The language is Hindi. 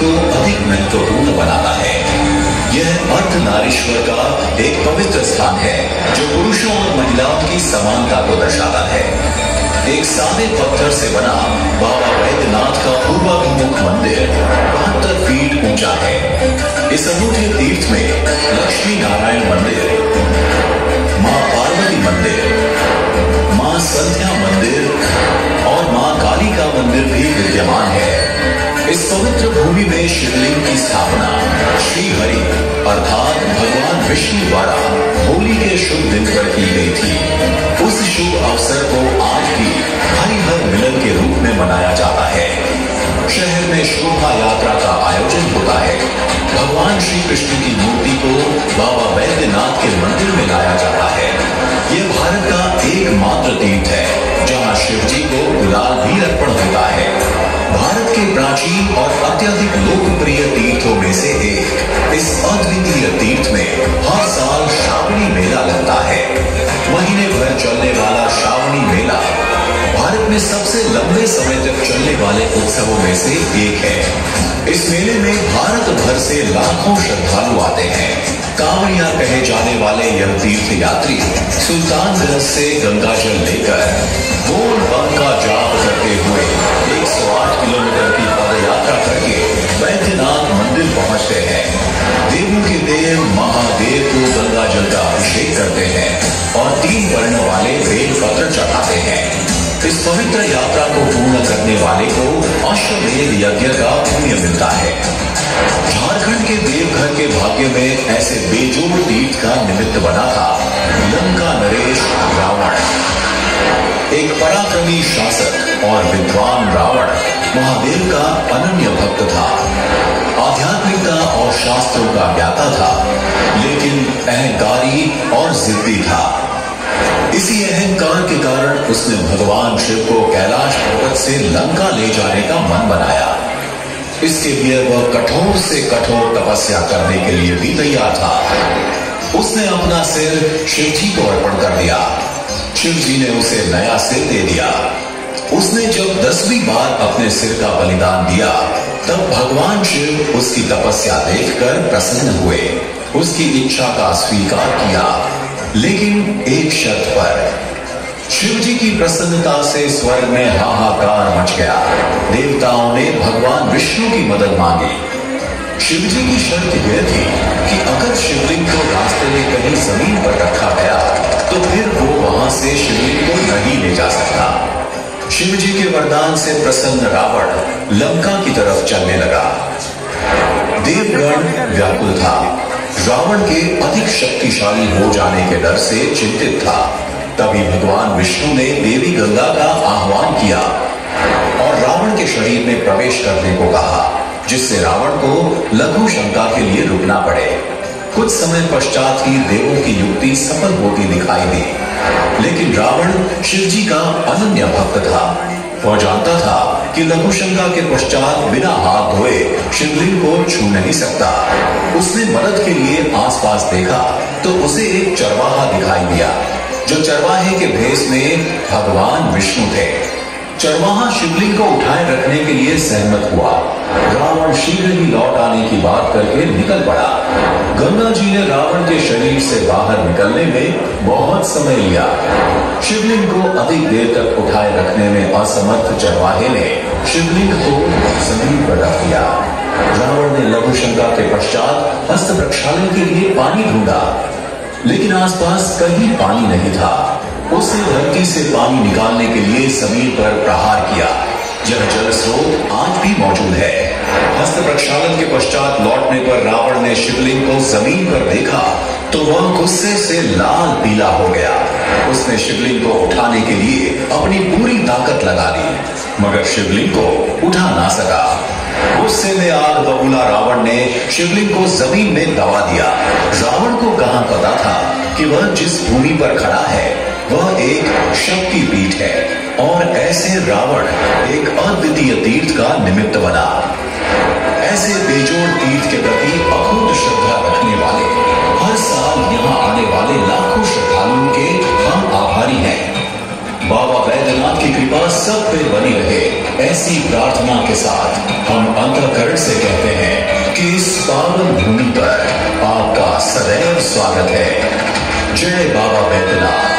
को अधिक महत्वपूर्ण बनाता है। यह अर्धनारीश्वर का एक पवित्र स्थान है जो पुरुषों और महिलाओं की समानता को दर्शाता है। एक सादे पत्थर से बना बाबा वैद्यनाथ का पूर्वाभिमुख मंदिर 72 फीट ऊंचा है। इस अनूठे तीर्थ में लक्ष्मी नारायण मंदिर, मां पार्वती मंदिर, मां संध्या मंदिर और मां काली का मंदिर भी विद्यमान है। इस पवित्र भूमि में शिवलिंग की स्थापना श्री हरि अर्थात भगवान विष्णु द्वारा होली के शुभ दिन पर की गई थी। उस शुभ अवसर को आज भी हरिहर मिलन के रूप में मनाया जाता है। शहर में शोभा यात्रा का आयोजन होता है। भगवान श्री कृष्ण की मूर्ति को बाबा वैद्यनाथ के मंदिर में लाया जाता है। यह भारत का एकमात्र तीर्थ है जहां शिव जी को गुलाल भी अर्पण होता है। भारत के प्राचीन और अत्यधिक लोकप्रिय तीर्थों में से एक इस अद्वितीय तीर्थ में हर साल श्रावणी मेला लगता है। महीने भर चलने वाला श्रावणी मेला भारत में सबसे लंबे समय तक चलने वाले उत्सवों में से एक है। इस मेले में भारत भर से लाखों श्रद्धालु आते हैं। कांवड़िया कहे जाने वाले यह तीर्थ यात्री सुल्तानगंज से गंगा जल लेकर बोल बम का जाप करते हुए 108 किलोमीटर की पद यात्रा करके वैद्यनाथ मंदिर पहुंचते हैं। देवों के देव महादेव को गंगा जल का अभिषेक करते हैं और 3 वर्ण वाले बेल पत्र चढ़ाते हैं। इस पवित्र यात्रा को पूर्ण करने वाले को अश्वमेध यज्ञ का पुण्य मिलता है। झारखंड के देवघर के भाग्य में ऐसे बेजोड़ तीर्थ का निमित्त बना था लंका नरेश रावण। एक पराक्रमी शासक और विद्वान रावण महादेव का अनन्य भक्त था। आध्यात्मिकता और शास्त्रों का ज्ञाता था, लेकिन अहंकारी और जिद्दी था। इसी अहंकार के कारण उसने भगवान शिव को कैलाश पर्वत से लंका ले जाने का मन बनाया। इसके लिए वह कठोर से कठोर तपस्या करने के लिए भी तैयार था। उसने अपना सिर शिव जी को अर्पण कर दिया। शिव जी ने उसे नया सिर दे दिया। उसने जब 10वीं बार अपने सिर का बलिदान दिया, तब भगवान शिव उसकी तपस्या देखकर प्रसन्न हुए, उसकी इच्छा का स्वीकार किया, लेकिन एक शर्त पर। शिव जी की प्रसन्नता से स्वर्ग में हाहाकार मच गया। देवताओं ने भगवान विष्णु की मदद मांगी। शिव जी की शर्त यह थी कि अगर शिवलिंग को रास्ते में कहीं जमीन पर रखा गया तो फिर वो वहां से शिवलिंग को नहीं ले जा सकता। शिव जी के वरदान से प्रसन्न रावण लंका की तरफ चलने लगा। देवगण व्याकुल था। रावण के अधिक शक्तिशाली हो जाने के डर से चिंतित था। तभी भगवान विष्णु ने देवी गंगा का आह्वान किया और रावण के शरीर में प्रवेश करने को कहा, जिससे रावण को लघु शंका के लिए रुकना पड़े। कुछ समय पश्चात ही देवों की युक्ति सफल होती दिखाई दी, लेकिन रावण शिव जी का अनन्य भक्त था। वह जानता था कि लघु शंका के पश्चात बिना हाथ धोए शिवलिंग को छू नहीं सकता। उसने मदद के लिए आसपास देखा तो उसे एक चरवाहा दिखाई दिया, जो चरवाहे के भेष में भगवान विष्णु थे। चरवाहा शिवलिंग को उठाए रखने के लिए सहमत हुआ। रावण शीघ्र ही लौट आने की बात करके निकल पड़ा। गंगा जी ने रावण के शरीर से बाहर निकलने में बहुत समय लिया। शिवलिंग को अधिक देर तक उठाए रखने में असमर्थ चरवाहे ने शिवलिंग को जमीन पर रख दिया। रावण ने लघु शंका के पश्चात हस्त प्रक्षालन के लिए पानी ढूंढा, लेकिन आसपास कहीं पानी नहीं था। उसने धरती से पानी निकालने के लिए जमीन पर प्रहार किया। यह जल स्रोत आज भी मौजूद है। हस्त प्रक्षालन के पश्चात लौटने पर रावण ने शिवलिंग को जमीन पर देखा तो वह गुस्से से लाल पीला हो गया। उसने शिवलिंग को उठाने के लिए अपनी पूरी ताकत लगा दी, मगर शिवलिंग को उठा ना सका। गुस्से में आग बबूला रावण ने शिवलिंग को जमीन में दबा दिया। रावण को कहां पता था कि वह जिस भूमि पर खड़ा है वह एक शक्ति पीठ है, और ऐसे रावण एक अद्वितीय तीर्थ का निमित्त बना। ऐसे बेजोड़ तीर्थ के प्रति अकूत श्रद्धा रखने वाले हर साल यहाँ आने वाले लाखों श्रद्धालुओं के हम आभारी हैं। बाबा बैद्यनाथ की कृपा सब पे बनी रहे, ऐसी प्रार्थना के साथ हम अंतःकरण से कहते हैं कि इस पावन भूमि पर आपका सदैव स्वागत है। जय बाबा बैद्यनाथ।